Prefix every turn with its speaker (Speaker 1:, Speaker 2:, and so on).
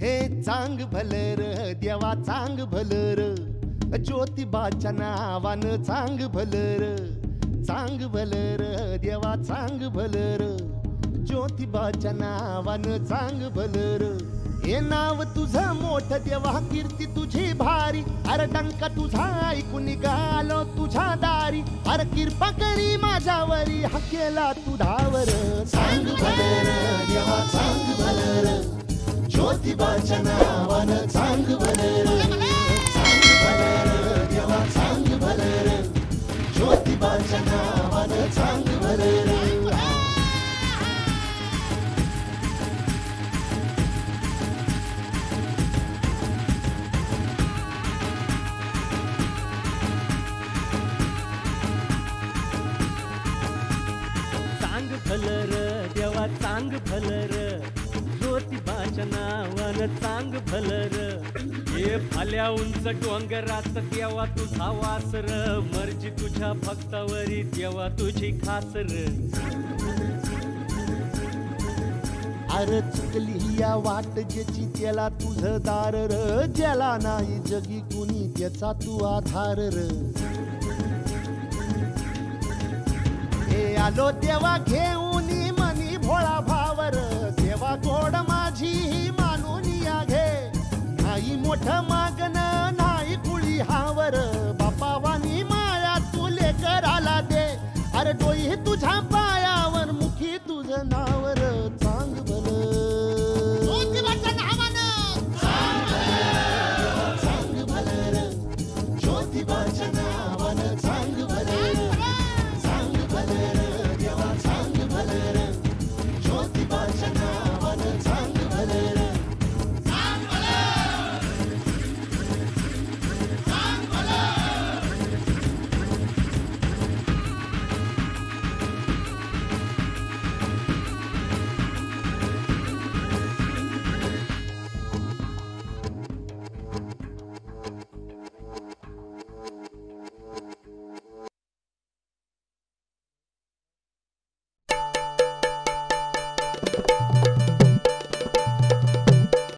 Speaker 1: हे चांग भलर देवा चांग भलर, ज्योतिबाच्या नावानं चांग भलर. चांग भलर देवा चांग भलर, ज्योतिबाच्या नावानं चांग भलर. हे नाव तुझं मोठ देवा कीर्ती तुझी भारी, अरे डंका तुझा ऐकून निघालो तुझ्या दारी. अरे कृपा करी माझ्यावरी हा केला तू धावर. चांग भलर देवा चांग भलर, ज्योतिबाच्या नावानं चांग भलर. चांग भलर देवा चांग भलर, ज्योतिबाच्या नावानं चांग भलर.
Speaker 2: चांग भलर देवा चांग भलर, ज्योतिबाच्या नावानं चांग भलर. हे भाल्या उंच डोंगरात देवा तुझा वासर, मर्जी तुझ्या भक्तावरी देवा तुझी खासर.
Speaker 1: अरे चुकली या वाट ज्याची त्याला तुझं दार र, ज्याला नाही जगी कुणी त्याचा तू आधार र. हे आलो देवा घेऊन मनी भोळा भावर, सेवा गोड माझी ही मानून या घे. नाही मोठ मागण नाही कुळी हावर, बापा वाणी माया तुले कराला दे. अरे डोई तुझ्या पायावर